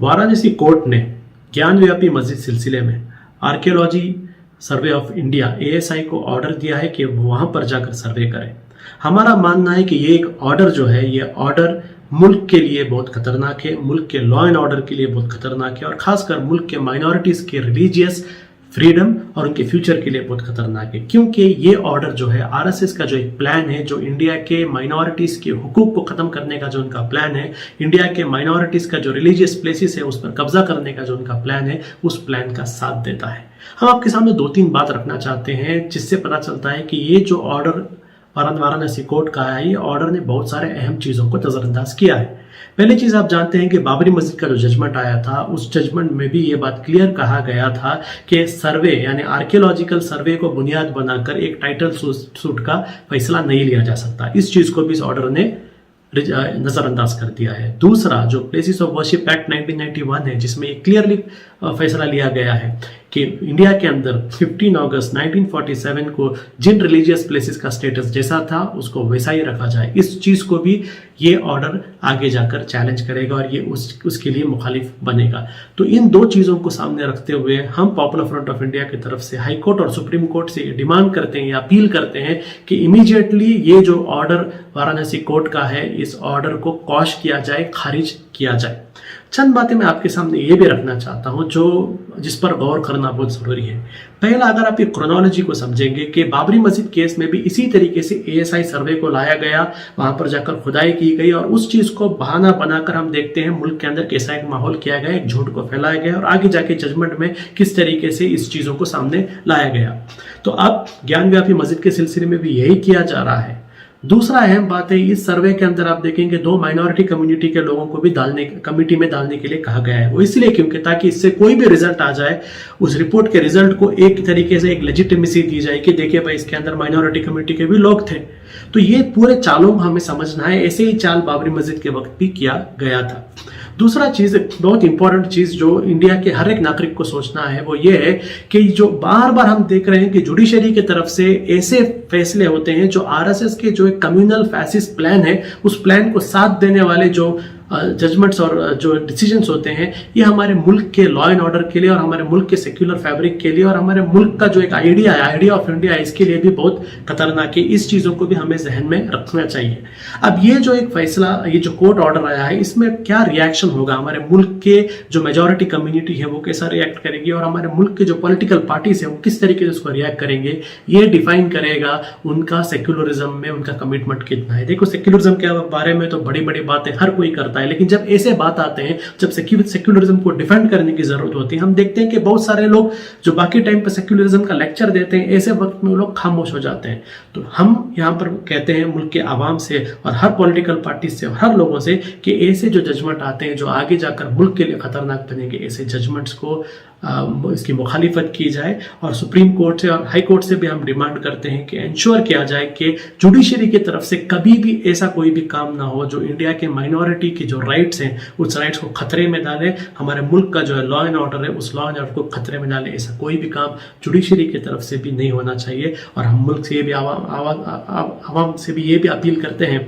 Varanasi court ने ज्ञानव्यापी मस्जिद सिलसिले में archaeology survey of India ASI को ऑर्डर दिया है कि वो वहां पर जाकर सर्वे करें। हमारा मानना है कि ये एक ऑर्डर जो है, ये ऑर्डर मुल्क के लिए बहुत खतरनाक है, मुल्क के लॉ एंड ऑर्डर के लिए बहुत खतरनाक है और खासकर मुल्क के माइनॉरिटीज के रिलीजियस फ्रीडम और उनके फ्यूचर के लिए बहुत खतरनाक है। क्योंकि ये ऑर्डर जो है RSS का जो एक प्लान है, जो इंडिया के माइनॉरिटीज के हुकूक को खत्म करने का जो उनका प्लान है, इंडिया के माइनॉरिटीज का जो रिलीजियस प्लेसेस है उस पर कब्जा करने का जो उनका प्लान है, उस प्लान का साथ देता है। हम आपके सामने 2-3 बात रखना चाहते हैं जिससे पता चलता है कि ये जो ऑर्डर वाराणसी कोर्ट का है, ये ऑर्डर ने बहुत सारे अहम चीजों को नजरअंदाज किया है। पहली चीज आप जानते हैं कि बाबरी मस्जिद का जो जजमेंट आया था, उस जजमेंट में भी ये बात क्लियर कहा गया था कि सर्वे यानी आर्कियोलॉजिकल सर्वे को बुनियाद बनाकर एक टाइटल सूट का फैसला नहीं लिया जा सकता। इस चीज को भी इस ऑर्डर ने नजरअंदाज कर दिया है। दूसरा, जो प्लेसेस ऑफ वर्शिप एक्ट 1991 है, जिसमें एक क्लियरली फैसला लिया गया है कि इंडिया के अंदर 15 अगस्त 1947 को जिन रिलीजियस प्लेसेस का स्टेटस जैसा था उसको वैसा ही रखा जाए, इस चीज को भी ये ऑर्डर आगे जाकर चैलेंज करेगा और ये उसके लिए मुखालिफ बनेगा। तो इन 2 चीजों को सामने रखते हुए हम पॉपुलर फ्रंट ऑफ इंडिया की तरफ से हाई कोर्ट और सुप्रीम कोर्ट से ये डिमांड करते हैं या अपील करते हैं कि इमीडिएटली ये जो ऑर्डर वाराणसी कोर्ट का है, इस ऑर्डर को क्वॉश किया जाए, खारिज किया जाए। चंद बातें मैं आपके सामने ये भी रखना चाहता हूं जिस पर गौर करना बहुत जरूरी है। पहला, अगर आप ये क्रोनोलॉजी को समझेंगे कि बाबरी मस्जिद केस में भी इसी तरीके से ASI सर्वे को लाया गया, वहां पर जाकर खुदाई की गई और उस चीज को बहाना बनाकर हम देखते हैं मुल्क के अंदर कैसा एक माहौल किया गया, एक झूठ को फैलाया गया और आगे जाके जजमेंट में किस तरीके से इस चीजों को सामने लाया गया। तो अब ज्ञानव्यापी मस्जिद के सिलसिले में भी यही किया जा रहा है। दूसरा अहम बात है, इस सर्वे के अंदर आप देखेंगे 2 माइनॉरिटी कम्युनिटी के लोगों को भी कमेटी में डालने के लिए कहा गया है। वो इसलिए क्योंकि ताकि इससे कोई भी रिजल्ट आ जाए, उस रिपोर्ट के रिजल्ट को एक तरीके से एक लेजिटिमेसी दी जाए कि देखिए भाई, इसके अंदर माइनॉरिटी कम्युनिटी के भी लोग थे। तो ये पूरे चालों हमें समझना है। ऐसे ही चाल बाबरी मस्जिद के वक्त भी किया गया था। दूसरा चीज, बहुत इंपॉर्टेंट चीज जो इंडिया के हर एक नागरिक को सोचना है, वो ये है कि जो बार बार हम देख रहे हैं कि जुडिशरी की तरफ से ऐसे फैसले होते हैं जो RSS के जो एक कम्युनल फैसिस्ट प्लान है, उस प्लान को साथ देने वाले जो जजमेंट्स और जो डिसीजंस होते हैं, ये हमारे मुल्क के लॉ एंड ऑर्डर के लिए और हमारे मुल्क के सेक्युलर फैब्रिक के लिए और हमारे मुल्क का जो एक आइडिया ऑफ इंडिया है, इसके लिए भी बहुत खतरनाक है। इस चीजों को भी हमें जहन में रखना चाहिए। अब ये जो एक फैसला, ये जो कोर्ट ऑर्डर आया है, इसमें क्या रिएक्शन होगा, हमारे मुल्क के जो मेजॉरिटी कम्युनिटी है वो कैसा रिएक्ट करेगी और हमारे मुल्क के जो पॉलिटिकल पार्टीज है वो किस तरीके से उसको रिएक्ट करेंगे, ये डिफाइन करेगा उनका सेक्युलरिज्म में उनका कमिटमेंट कितना है। देखो, सेक्युलरिज्म के बारे में तो बड़ी बड़ी बातें हर कोई करता है, लेकिन जब ऐसे बात आते हैं, जब सेक्युलरिज्म को डिफेंड करने की जरूरत होती है, हम देखते हैं कि बहुत सारे लोग जो बाकी टाइम पर सेक्युलरिज्म का लेक्चर देते हैं, ऐसे वक्त में वो लोग खामोश हो जाते हैं। तो हम यहाँ पर कहते हैं मुल्क के आवाम से और हर पॉलिटिकल पार्टी से और हर लोगों से कि ऐसे जो जजमेंट आते हैं जो आगे जाकर मुल्क के लिए खतरनाक बनेंगे, ऐसे जजमेंट्स को इसकी मुखालिफत की जाए और सुप्रीम कोर्ट से और हाई कोर्ट से भी हम डिमांड करते हैं कि इंश्योर किया जाए कि जुडिशरी की तरफ से कभी भी ऐसा कोई भी काम ना हो जो इंडिया के माइनॉरिटी की जो राइट्स हैं, उस राइट्स को खतरे में डाले, हमारे मुल्क का जो लॉ एंड ऑर्डर है उस लॉ एंड ऑर्डर को खतरे में डाले। ऐसा कोई भी काम जुडिशरी की तरफ से भी नहीं होना चाहिए। और हम मुल्क से ये भी आवाम से भी ये भी अपील करते हैं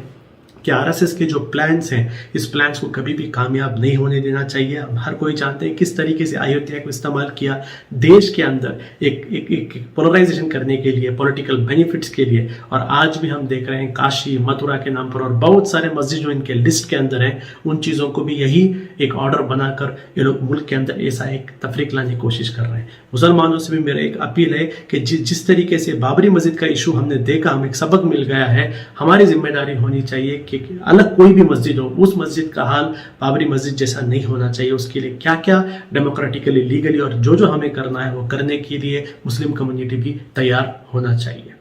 कि RSS के जो प्लान्स हैं, इस प्लान्स को कभी भी कामयाब नहीं होने देना चाहिए। हम हर कोई जानते हैं किस तरीके से अयोध्या को इस्तेमाल किया देश के अंदर एक पोलराइजेशन करने के लिए, पॉलिटिकल बेनिफिट्स के लिए। और आज भी हम देख रहे हैं काशी, मथुरा के नाम पर और बहुत सारे मस्जिद जो इनके लिस्ट के अंदर हैं, उन चीज़ों को भी यही एक ऑर्डर बनाकर ये लोग मुल्क के अंदर ऐसा एक तफरीक लाने की कोशिश कर रहे हैं। मुसलमानों से भी मेरा एक अपील है कि जिस तरीके से बाबरी मस्जिद का इशू हमने देखा, हमें एक सबक मिल गया है, हमारी जिम्मेदारी होनी चाहिए कि अलग कोई भी मस्जिद हो, उस मस्जिद का हाल बाबरी मस्जिद जैसा नहीं होना चाहिए। उसके लिए क्या क्या डेमोक्रेटिकली, लीगली और जो हमें करना है वो करने के लिए मुस्लिम कम्युनिटी भी तैयार होना चाहिए।